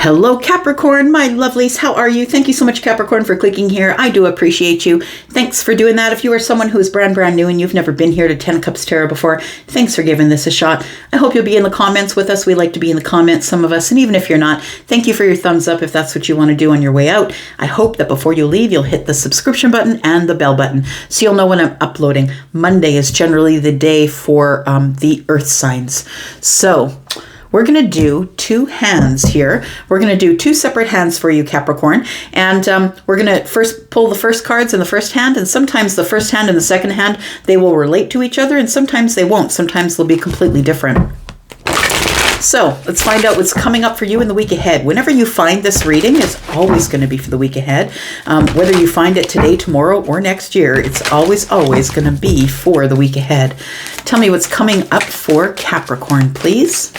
Hello, Capricorn, my lovelies. How are you? Thank you so much, Capricorn, for clicking here. I do appreciate you. Thanks for doing that. If you are someone who is brand new and you've never been here to 10 Cups Tarot before, thanks for giving this a shot. I hope you'll be in the comments with us. We like to be in the comments, some of us. And even if you're not, thank you for your thumbs up if that's what you want to do on your way out. I hope that before you leave, you'll hit the subscription button and the bell button so you'll know when I'm uploading. Monday is generally the day for the earth signs. So we're going to do two hands here. We're going to do two separate hands for you, Capricorn. And we're going to first pull the first cards in the first hand. And sometimes the first hand and the second hand, they will relate to each other. And sometimes they won't. Sometimes they'll be completely different. So let's find out what's coming up for you in the week ahead. Whenever you find this reading, it's always going to be for the week ahead. Whether you find it today, tomorrow, or next year, it's always going to be for the week ahead. Tell me what's coming up for Capricorn, please.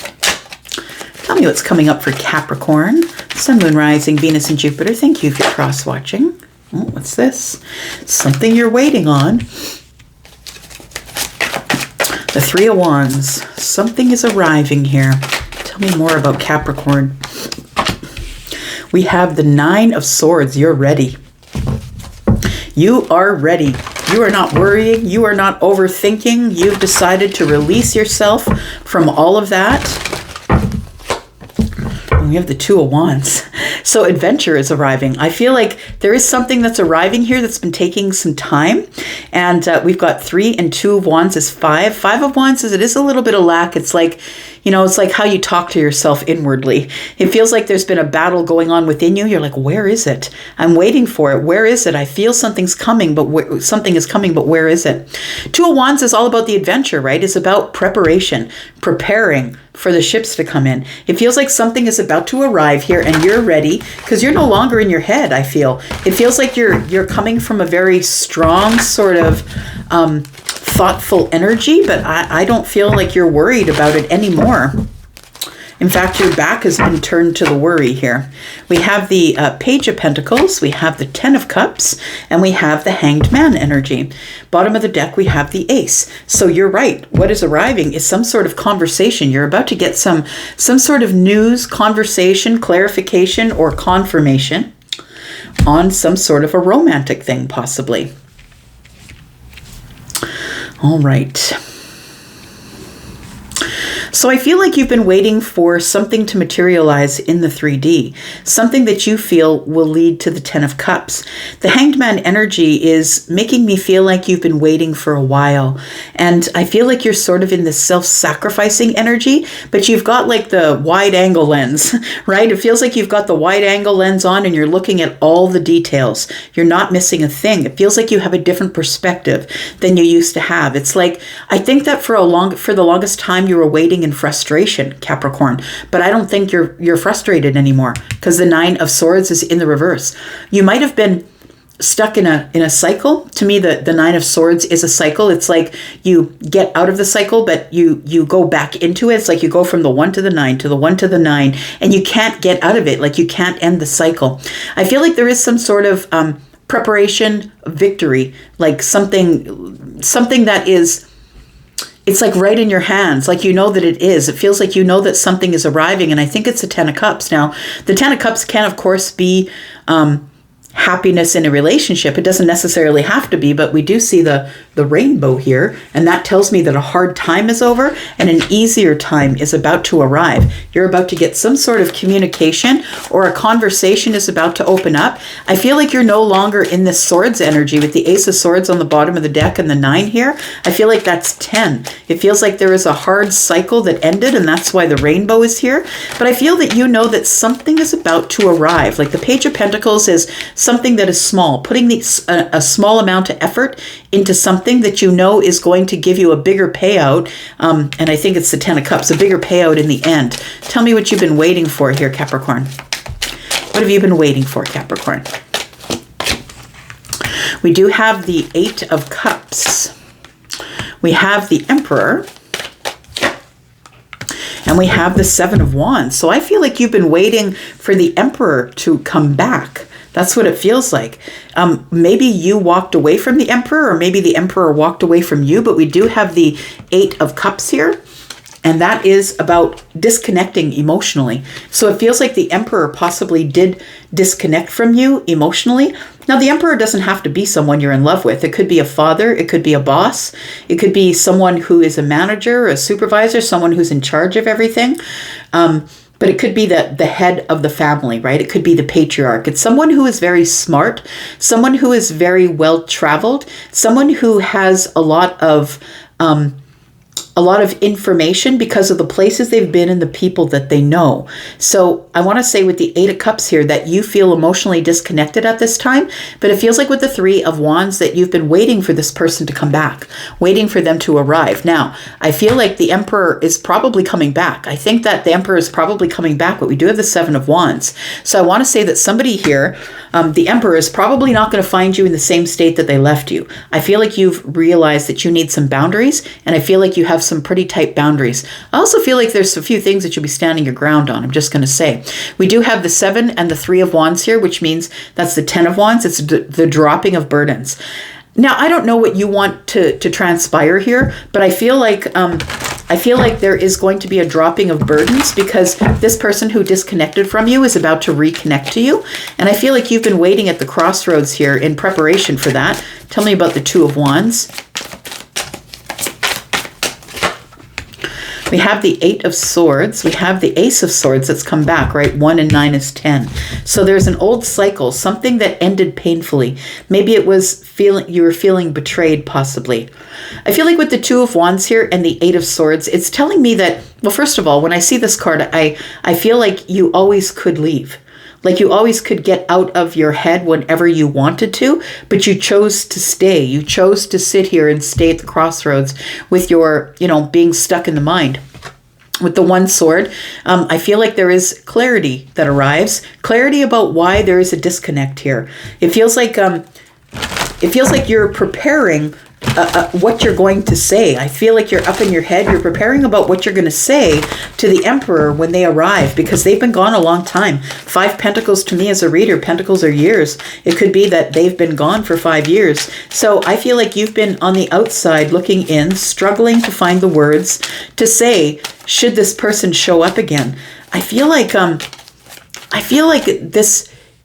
Tell me what's coming up for Capricorn. Sun, Moon, Rising, Venus, and Jupiter. Thank you for cross-watching. Oh, what's this? Something you're waiting on. The Three of Wands. Something is arriving here. Tell me more about Capricorn. We have the Nine of Swords. You're ready. You are ready. You are not worrying. You are not overthinking. You've decided to release yourself from all of that. We have the Two of Wands. So adventure is arriving. I feel like there is something that's arriving here that's been taking some time. And we've got 3 and 2 of Wands is 5. 5 of Wands is, it is a little bit of lack. It's like, it's like how you talk to yourself inwardly. It feels like there's been a battle going on within you. You're like, where is it? I'm waiting for it. Where is it? I feel something's coming, but something is coming, but where is it? 2 of Wands is all about the adventure, right? It's about preparation, preparing for the ships to come in. It feels like something is about to arrive here and you're ready because you're no longer in your head, I feel. It feels like you're coming from a very strong sort of thoughtful energy, but I don't feel like you're worried about it anymore. In fact, your back has been turned to the worry here. We have the Page of Pentacles, we have the 10 of Cups, and we have the Hanged Man energy. Bottom of the deck, we have the Ace. So you're right. What is arriving is some sort of conversation. You're about to get some sort of news, conversation, clarification, or confirmation on some sort of a romantic thing, possibly. All right. So I feel like you've been waiting for something to materialize in the 3D, something that you feel will lead to the 10 of Cups. The Hanged Man energy is making me feel like you've been waiting for a while. And I feel like you're sort of in this self-sacrificing energy, but you've got like the wide angle lens, right? It feels like you've got the wide angle lens on and you're looking at all the details. You're not missing a thing. It feels like you have a different perspective than you used to have. It's like, I think that for the longest time you were waiting in frustration, Capricorn, but I don't think you're frustrated anymore because the 9 of Swords is in the reverse. You might have been stuck in a cycle. To me, the 9 of Swords is a cycle. It's like you get out of the cycle, but you go back into it. It's like you go from the 1 to the 9 to the 1 to the 9, and you can't get out of it. Like you can't end the cycle. I feel like there is some sort of preparation, victory, like something that is, it's like right in your hands, like you know that it is. It feels like you know that something is arriving, and I think it's the 10 of Cups. Now, the 10 of Cups can, of course, be happiness in a relationship. It doesn't necessarily have to be, but we do see the rainbow here, and that tells me that a hard time is over and an easier time is about to arrive. You're about to get some sort of communication, or a conversation is about to open up. I feel like you're no longer in this Swords energy with the Ace of Swords on the bottom of the deck and the 9 here. I feel like that's 10. It feels like there is a hard cycle that ended, and that's why the rainbow is here. But I feel that you know that something is about to arrive. Like the Page of Pentacles is something that is small, putting a small amount of effort into something that you know is going to give you a bigger payout. And I think it's the 10 of Cups, a bigger payout in the end. Tell me what you've been waiting for here, Capricorn. What have you been waiting for, Capricorn? We do have the 8 of Cups. We have the Emperor. And we have the 7 of Wands. So I feel like you've been waiting for the Emperor to come back. That's what it feels like. Maybe you walked away from the Emperor, or maybe the Emperor walked away from you, but we do have the 8 of Cups here. And that is about disconnecting emotionally. So it feels like the Emperor possibly did disconnect from you emotionally. Now, the Emperor doesn't have to be someone you're in love with. It could be a father. It could be a boss. It could be someone who is a manager, a supervisor, someone who's in charge of everything. But it could be the head of the family, right? It could be the patriarch. It's someone who is very smart, someone who is very well traveled, someone who has a lot of information because of the places they've been and the people that they know. So I want to say with the 8 of Cups here that you feel emotionally disconnected at this time, but it feels like with the 3 of Wands that you've been waiting for this person to come back, waiting for them to arrive. Now, I feel like the Emperor is probably coming back. I think that the Emperor is probably coming back, but we do have the 7 of Wands. So I want to say that somebody here, the Emperor, is probably not going to find you in the same state that they left you. I feel like you've realized that you need some boundaries, and I feel like you have some pretty tight boundaries. I also feel like there's a few things that you'll be standing your ground on. I'm just going to say. We do have the 7 and the 3 of Wands here, which means that's the 10 of Wands. It's the dropping of burdens. Now, I don't know what you want to transpire here, but I feel like there is going to be a dropping of burdens because this person who disconnected from you is about to reconnect to you. And I feel like you've been waiting at the crossroads here in preparation for that. Tell me about the 2 of Wands. We have the 8 of Swords. We have the Ace of Swords that's come back, right? 1 and 9 is 10. So there's an old cycle, something that ended painfully. Maybe it was you were feeling betrayed, possibly. I feel like with the 2 of Wands here and the 8 of Swords, it's telling me that, well, first of all, when I see this card, I feel like you always could leave. Like you always could get out of your head whenever you wanted to, but you chose to stay. You chose to sit here and stay at the crossroads with your, being stuck in the mind. With the 1 sword, I feel like there is clarity that arrives, clarity about why there is a disconnect here. It feels like you're preparing what you're going to say. I feel like you're up in your head. You're preparing about what you're going to say to the Emperor when they arrive because they've been gone a long time. 5 Pentacles to me as a reader, Pentacles are years. It could be that they've been gone for 5 years. So I feel like you've been on the outside looking in, struggling to find the words to say, should this person show up again? I feel like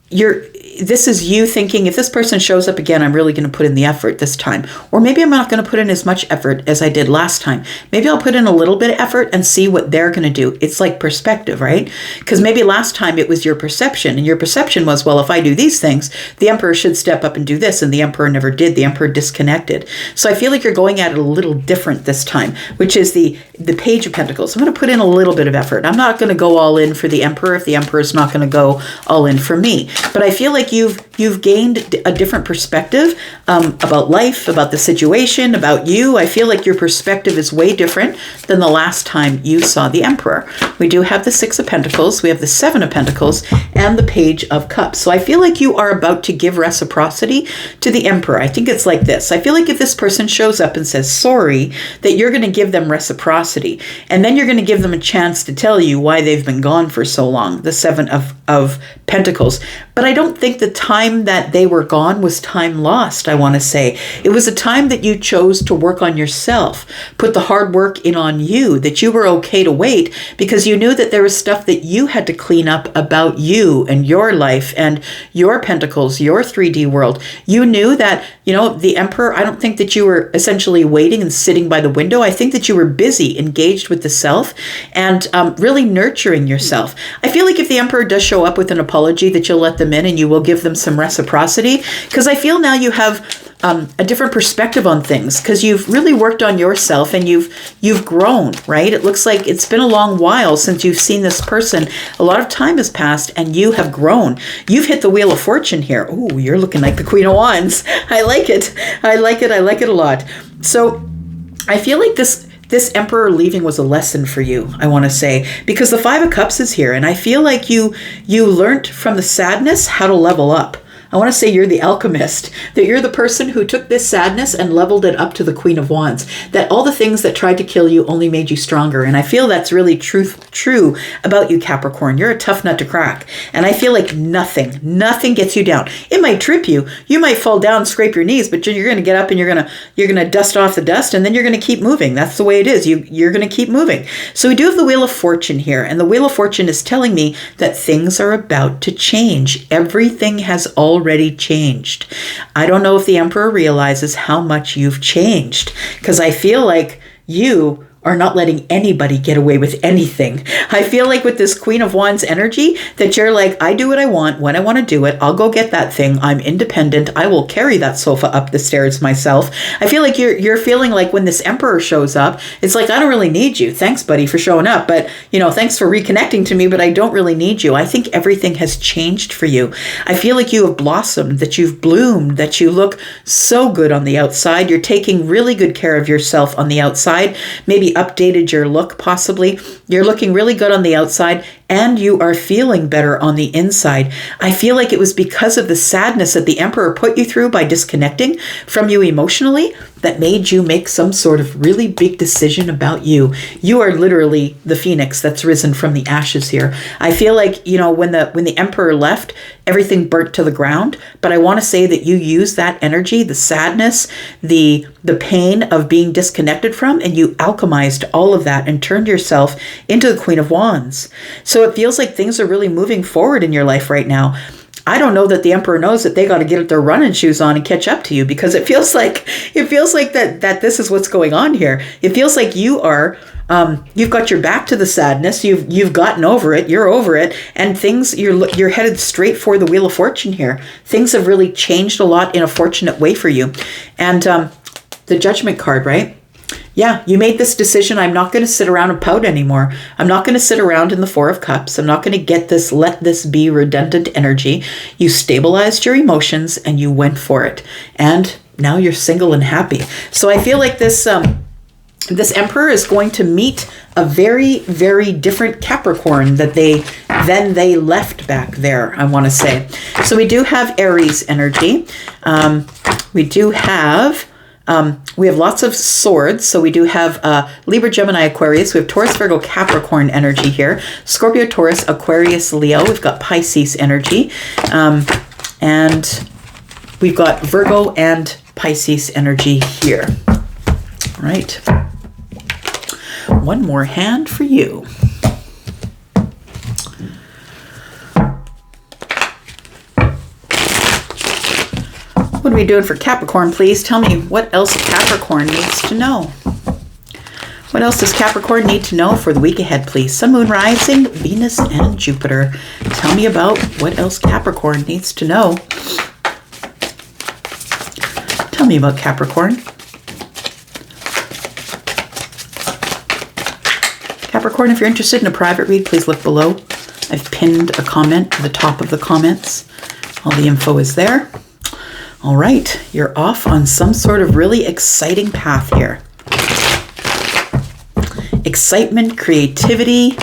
this is you thinking, if this person shows up again, I'm really going to put in the effort this time. Or maybe I'm not going to put in as much effort as I did last time. Maybe I'll put in a little bit of effort and see what they're going to do. It's like perspective, right? Because maybe last time it was your perception, and your perception was, well, if I do these things, the Emperor should step up and do this, and the Emperor never did. The Emperor disconnected. So I feel like you're going at it a little different this time, which is the Page of Pentacles. I'm going to put in a little bit of effort. I'm not going to go all in for the Emperor if the Emperor is not going to go all in for me. But I feel like you've gained a different perspective about life, about the situation, about you. I feel like your perspective is way different than the last time you saw the Emperor. We do have the 6 of Pentacles, we have the 7 of Pentacles, and the Page of Cups. So I feel like you are about to give reciprocity to the Emperor. I think it's like this. I feel like if this person shows up and says sorry, that you're going to give them reciprocity. And then you're going to give them a chance to tell you why they've been gone for so long, the 7 of Pentacles. But I don't think the time that they were gone was time lost, I want to say. It was a time that you chose to work on yourself, put the hard work in on you, that you were okay to wait because you knew that there was stuff that you had to clean up about you and your life and your pentacles, your 3D world. You knew that, the Emperor, I don't think that you were essentially waiting and sitting by the window. I think that you were busy, engaged with the self and really nurturing yourself. I feel like if the Emperor does show up with an apology, that you'll let them in and you will give them some reciprocity, because I feel now you have a different perspective on things because you've really worked on yourself and you've grown, right? It looks like it's been a long while since you've seen this person. A lot of time has passed and you have grown. You've hit the Wheel of Fortune here. Oh, you're looking like the Queen of Wands. I like it. I like it a lot. So I feel like this Emperor leaving was a lesson for you, I want to say, because the 5 of Cups is here. And I feel like you learned from the sadness how to level up. I want to say you're the alchemist, that you're the person who took this sadness and leveled it up to the Queen of Wands, that all the things that tried to kill you only made you stronger. And I feel that's really true about you, Capricorn. You're a tough nut to crack. And I feel like nothing gets you down. It might trip you. You might fall down, scrape your knees, but you're going to get up and you're going to dust off the dust, and then you're going to keep moving. That's the way it is. You're going to keep moving. So we do have the Wheel of Fortune here, and the Wheel of Fortune is telling me that things are about to change. Everything has already changed. I don't know if the Emperor realizes how much you've changed, because I feel like you are not letting anybody get away with anything. I feel like with this Queen of Wands energy that you're like, I do what I want when I want to do it. I'll go get that thing. I'm independent. I will carry that sofa up the stairs myself. I feel like you're feeling like when this Emperor shows up, it's like, I don't really need you. Thanks, buddy, for showing up. But, thanks for reconnecting to me, but I don't really need you. I think everything has changed for you. I feel like you have blossomed, that you've bloomed, that you look so good on the outside. You're taking really good care of yourself on the outside. Maybe updated your look, possibly. You're looking really good on the outside, and you are feeling better on the inside. I feel like it was because of the sadness that the Emperor put you through by disconnecting from you emotionally that made you make some sort of really big decision about you. You are literally the phoenix that's risen from the ashes here. I feel like, when the Emperor left, everything burnt to the ground, but I want to say that you use that energy, the sadness, the pain of being disconnected from, and you alchemized all of that and turned yourself into the Queen of Wands. So it feels like things are really moving forward in your life right now. I don't know that the Emperor knows that they got to get their running shoes on and catch up to you, because it feels like that this is what's going on here. It feels like you are you've got your back to the sadness. You've gotten over it. You're over it, and things you're headed straight for the Wheel of Fortune here. Things have really changed a lot in a fortunate way for you, and the Judgment card, right? Yeah, you made this decision. I'm not going to sit around and pout anymore. I'm not going to sit around in the Four of Cups. I'm not going to get this, let this be redundant energy. You stabilized your emotions and you went for it. And now you're single and happy. So I feel like this Emperor is going to meet a very, very different Capricorn than they left back there, I want to say. So we do have Aries energy. We have lots of swords. So we do have Libra, Gemini, Aquarius. We have Taurus, Virgo, Capricorn energy here. Scorpio, Taurus, Aquarius, Leo. We've got Pisces energy. And we've got Virgo and Pisces energy here. All right. One more hand for you. What are we doing for Capricorn, please? Tell me what else Capricorn needs to know. What else does Capricorn need to know for the week ahead, please? Sun, Moon, Rising, Venus, and Jupiter. Tell me about what else Capricorn needs to know. Tell me about Capricorn. Capricorn, if you're interested in a private read, please look below. I've pinned a comment to the top of the comments. All the info is there. All right, you're off on some sort of really exciting path here. Excitement, creativity,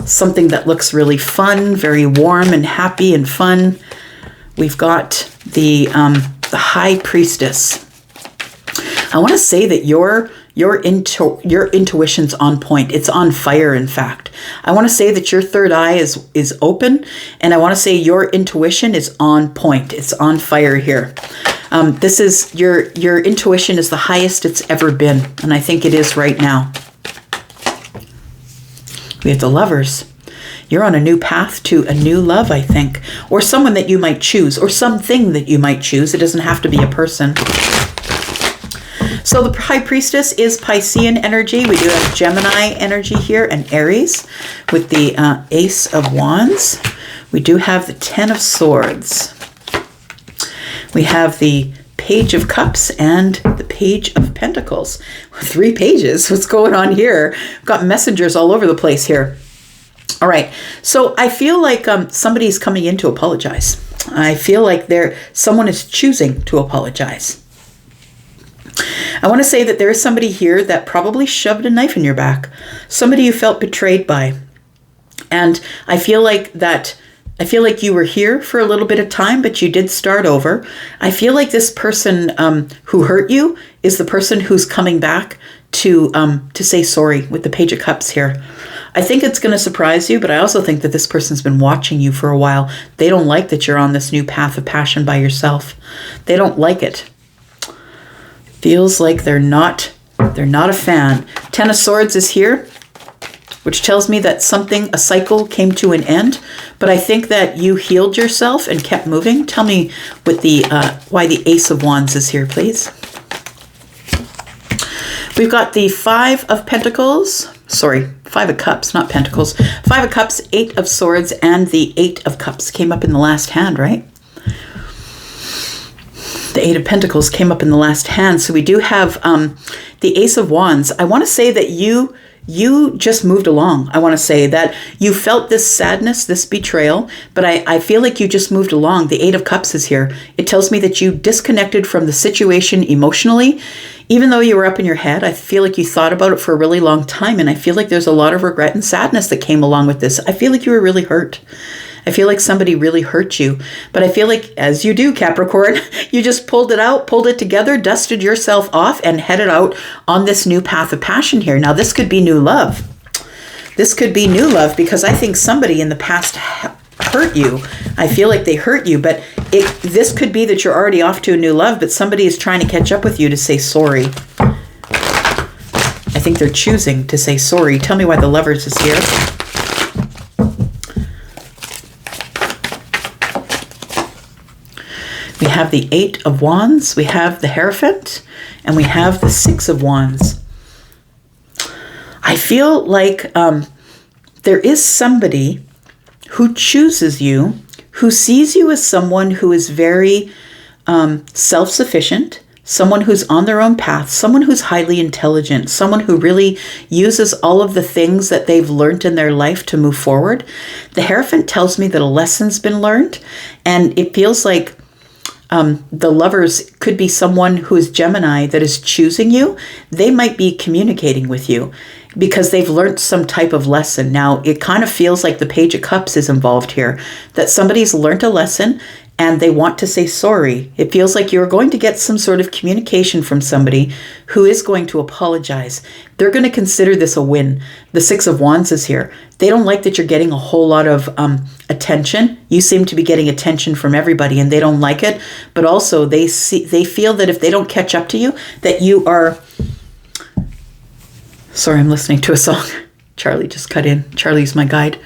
something that looks really fun, very warm and happy and fun. We've got the High Priestess. I want to say that your intuition's on point. It's on fire, in fact. I want to say that your third eye is open, and I want to say your intuition is on point. It's on fire here. This is your intuition is the highest it's ever been, and I think it is right now. We have the Lovers. You're on a new path to a new love, I think, or someone that you might choose, or something that you might choose. It doesn't have to be a person. So the High Priestess is Piscean energy. We do have Gemini energy here and Aries with the Ace of Wands. We do have the Ten of Swords. We have the Page of Cups and the Page of Pentacles. 3 pages. What's going on here? We've got messengers all over the place here. All right. So I feel like somebody's coming in to apologize. I feel like someone is choosing to apologize. I want to say that there is somebody here that probably shoved a knife in your back. Somebody you felt betrayed by. And I feel like that I feel like you were here for a little bit of time, but you did start over. I feel like this person who hurt you is the person who's coming back to say sorry with the Page of Cups here. I think it's going to surprise you, but I also think that this person's been watching you for a while. They don't like that you're on this new path of passion by yourself. They don't like it. Feels like they're not a fan. Ten of Swords is here, which tells me that a cycle came to an end, but I think that you healed yourself and kept moving. Tell me what why the Ace of Wands is here, please. We've got the Five of Cups, not Pentacles. Five of Cups, Eight of Swords, and the Eight of Cups came up in the last hand, right? The Eight of Pentacles came up in the last hand. So we do have the Ace of Wands. I want to say that you just moved along. I want to say that you felt this sadness, this betrayal, but I feel like you just moved along. The Eight of Cups is here. It tells me that you disconnected from the situation emotionally. Even though you were up in your head, I feel like you thought about it for a really long time, and I feel like there's a lot of regret and sadness that came along with this. I feel like you were really hurt. I feel like somebody really hurt you. But I feel like, as you do, Capricorn, you just pulled it out, pulled it together, dusted yourself off, and headed out on this new path of passion here. Now, this could be new love. This could be new love, because I think somebody in the past hurt you. I feel like they hurt you, but this could be that you're already off to a new love, but somebody is trying to catch up with you to say sorry. I think they're choosing to say sorry. Tell me why the Lovers is here. We have the Eight of Wands, we have the Hierophant, and we have the Six of Wands. I feel like there is somebody who chooses you, who sees you as someone who is very self-sufficient, someone who's on their own path, someone who's highly intelligent, someone who really uses all of the things that they've learned in their life to move forward. The Hierophant tells me that a lesson's been learned, and it feels like the Lovers could be someone who is Gemini that is choosing you. They might be communicating with you because they've learned some type of lesson. Now, it kind of feels like the Page of Cups is involved here, that somebody's learned a lesson and they want to say sorry. It feels like you're going to get some sort of communication from somebody who is going to apologize. They're going to consider this a win. The Six of Wands is here. They don't like that you're getting a whole lot of attention. You seem to be getting attention from everybody and they don't like it. But also they feel that if they don't catch up to you, that you are... Sorry, I'm listening to a song. Charlie just cut in. Charlie's my guide.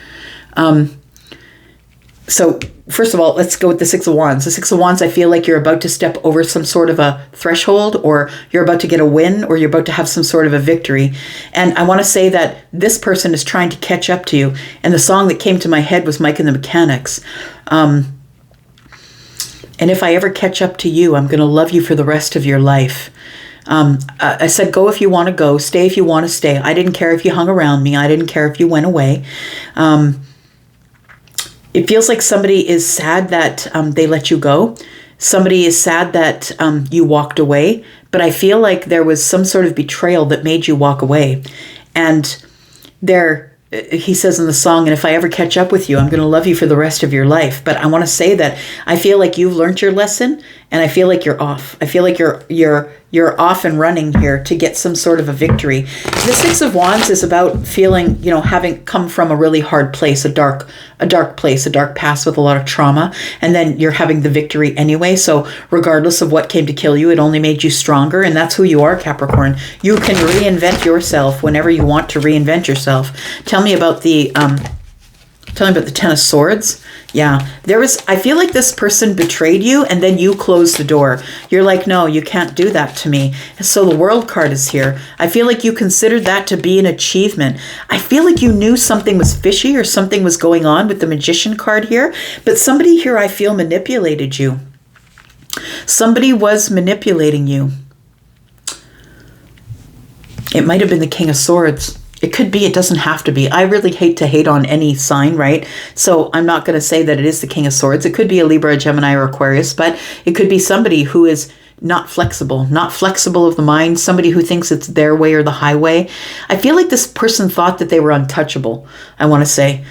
So first of all, let's go with the Six of Wands. The Six of Wands, I feel like you're about to step over some sort of a threshold, or you're about to get a win, or you're about to have some sort of a victory. And I want to say that this person is trying to catch up to you. And the song that came to my head was Mike and the Mechanics. And if I ever catch up to you, I'm going to love you for the rest of your life. I said, go if you want to go, stay if you want to stay. I didn't care if you hung around me. I didn't care if you went away. It feels like somebody is sad that they let you go. Somebody is sad that you walked away. But I feel like there was some sort of betrayal that made you walk away. And he says in the song, and if I ever catch up with you, I'm going to love you for the rest of your life. But I want to say that I feel like you've learned your lesson, and I feel like you're off. I feel like you're off and running here to get some sort of a victory. The Six of Wands is about feeling, having come from a really hard place, a dark place, a dark past with a lot of trauma, and then you're having the victory anyway. So regardless of what came to kill you, it only made you stronger, and that's who you are, Capricorn. You can reinvent yourself whenever you want to reinvent yourself. Tell me about the Ten of Swords. Yeah, I feel like this person betrayed you and then you closed the door. You're like, no, you can't do that to me. So the World card is here. I feel like you considered that to be an achievement. I feel like you knew something was fishy or something was going on with the Magician card here. But somebody here, I feel, manipulated you. Somebody was manipulating you. It might have been the King of Swords. It could be, it doesn't have to be. I really hate to hate on any sign, right? So I'm not going to say that it is the King of Swords. It could be a Libra, a Gemini, or Aquarius, but it could be somebody who is not flexible of the mind, somebody who thinks it's their way or the highway. I feel like this person thought that they were untouchable, I want to say.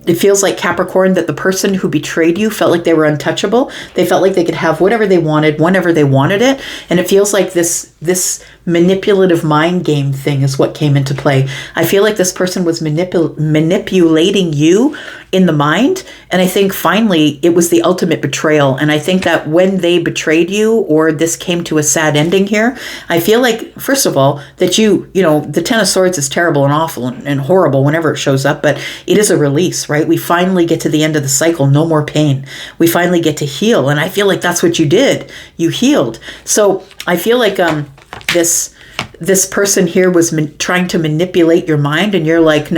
it feels like, Capricorn, that the person who betrayed you felt like they were untouchable. They felt like they could have whatever they wanted, whenever they wanted it. And it feels like this manipulative mind game thing is what came into play. I feel like this person was manipulating you in the mind. And I think finally it was the ultimate betrayal. And I think that when they betrayed you, or this came to a sad ending here, I feel like, first of all, that you know, the Ten of Swords is terrible and awful and horrible whenever it shows up, but it is a release, right? We finally get to the end of the cycle. No more pain. We finally get to heal. And I feel like that's what you did. You healed. So I feel like this person here was trying to manipulate your mind, and you're like,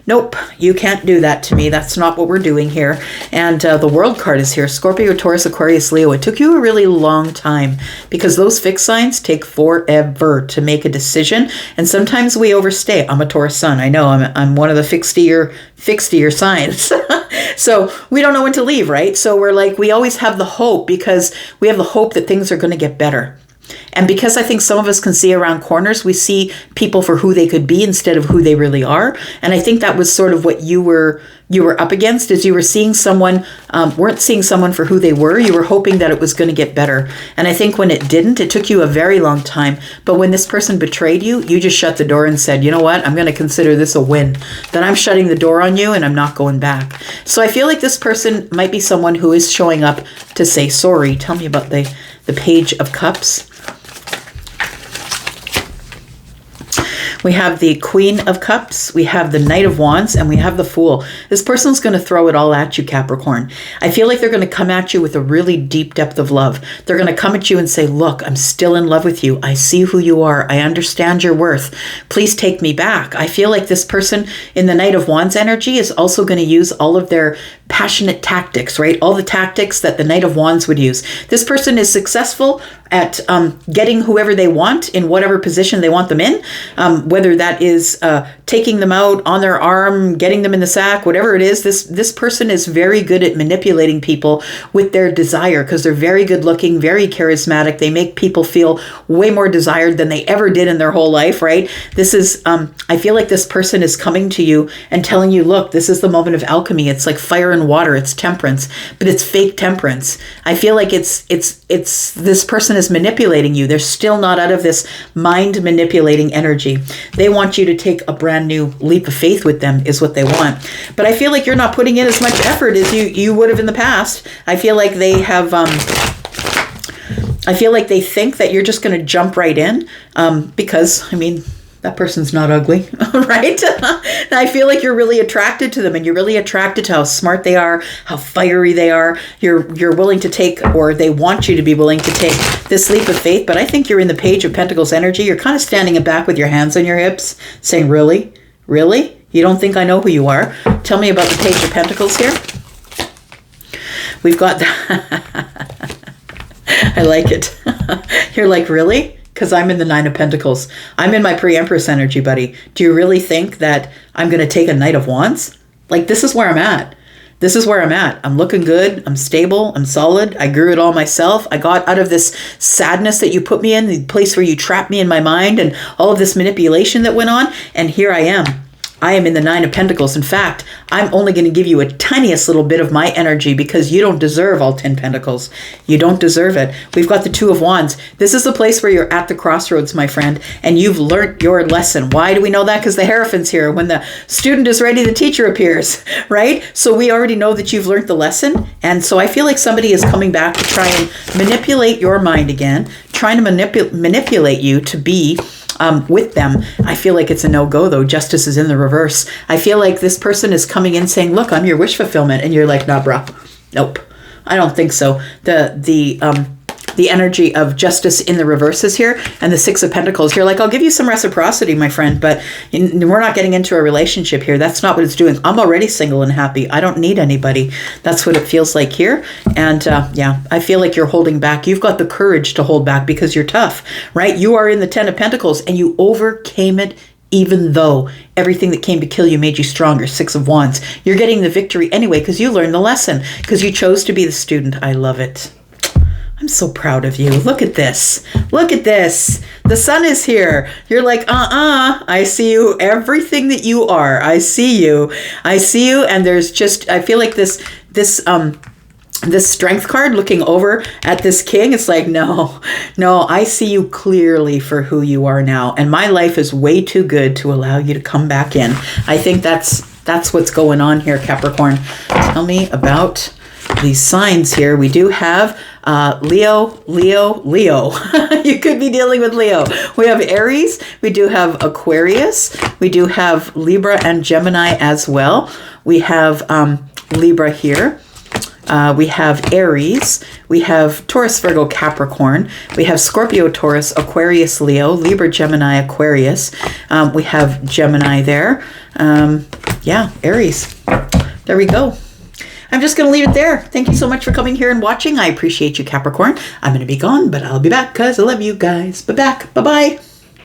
nope, you can't do that to me. That's not what we're doing here. And the World card is here. Scorpio, Taurus, Aquarius, Leo. It took you a really long time, because those fixed signs take forever to make a decision. And sometimes we overstay. I'm a Taurus sun. I know I'm one of the fixed year signs. So we don't know when to leave, right? So we're like, we always have the hope, because we have the hope that things are going to get better. And because I think some of us can see around corners, we see people for who they could be instead of who they really are. And I think that was sort of what you were up against, is you were seeing someone, weren't seeing someone for who they were. You were hoping that it was going to get better. And I think when it didn't, it took you a very long time. But when this person betrayed you, you just shut the door and said, you know what, I'm going to consider this a win. Then I'm shutting the door on you and I'm not going back. So I feel like this person might be someone who is showing up to say sorry. Tell me about the Page of Cups. We have the Queen of Cups, we have the Knight of Wands, and we have the Fool. This person's going to throw it all at you, Capricorn. I feel like they're going to come at you with a really deep depth of love. They're going to come at you and say, look, I'm still in love with you. I see who you are. I understand your worth. Please take me back. I feel like this person in the Knight of Wands energy is also going to use all of their passionate tactics, right? All the tactics that the Knight of Wands would use. This person is successful at getting whoever they want in whatever position they want them in, whether that is taking them out on their arm, getting them in the sack, whatever it is. This person is very good at manipulating people with their desire, because they're very good looking, very charismatic. They make people feel way more desired than they ever did in their whole life, right? This is, I feel like this person is coming to you and telling you, look, this is the moment of alchemy. It's like fire and water. It's temperance, but it's fake temperance. I feel like it's this person is manipulating you. They're still not out of this mind manipulating energy. They want you to take a brand new leap of faith with them, is what they want. But I feel like you're not putting in as much effort as you would have in the past. I feel like they have, I feel like they think that you're just going to jump right in, because, I mean, that person's not ugly, right? I feel like you're really attracted to them, and you're really attracted to how smart they are, how fiery they are. You're willing to take, or they want you to be willing to take this leap of faith. But I think you're in the Page of Pentacles energy. You're kind of standing back with your hands on your hips, saying, really? Really? You don't think I know who you are? Tell me about the Page of Pentacles here. We've got I like it. You're like, really? Because I'm in the Nine of Pentacles. I'm in my pre-Empress energy, buddy. Do you really think that I'm going to take a Knight of Wands? Like, this is where I'm at. This is where I'm at. I'm looking good. I'm stable. I'm solid. I grew it all myself. I got out of this sadness that you put me in, the place where you trapped me in my mind, and all of this manipulation that went on. And here I am. I am in the Nine of Pentacles. In fact, I'm only going to give you a tiniest little bit of my energy, because you don't deserve all 10 pentacles. You don't deserve it. We've got the Two of Wands. This is the place where you're at the crossroads, my friend, and you've learned your lesson. Why do we know that? Because the Hierophant's here. When the student is ready, the teacher appears, right? So we already know that you've learned the lesson. And so I feel like somebody is coming back to try and manipulate your mind again, trying to manipulate you to be with them. I feel like it's a no-go, though. Justice is in the reverse. I feel like this person is coming in saying, look, I'm your wish fulfillment. And you're like, nah, bro. Nope. I don't think so. The energy of Justice in the reverse is here, and the Six of Pentacles. You're like, I'll give you some reciprocity, my friend, but we're not getting into a relationship here. That's not what it's doing. I'm already single and happy. I don't need anybody. That's what it feels like here. And yeah, I feel like you're holding back. You've got the courage to hold back because you're tough, right? You are in the Ten of Pentacles, and you overcame it, even though everything that came to kill you made you stronger. Six of Wands. You're getting the victory anyway because you learned the lesson, because you chose to be the student. I love it. I'm so proud of you. Look at this. Look at this. The sun is here. You're like, I see you, everything that you are. I see you. And there's just, I feel like this strength card looking over at this king, it's like, no, I see you clearly for who you are now. And my life is way too good to allow you to come back in. I think that's what's going on here, Capricorn. Tell me about these signs here. We do have Leo. You could be dealing with Leo. We have Aries. We do have Aquarius. We do have Libra and Gemini as well. We have Libra here. We have Aries, we have Taurus, Virgo, Capricorn, we have Scorpio, Taurus, Aquarius, Leo, Libra, Gemini, Aquarius. We have Gemini there. Aries. There we go. I'm just going to leave it there. Thank you so much for coming here and watching. I appreciate you, Capricorn. I'm going to be gone, but I'll be back because I love you guys. Be back. Bye-bye.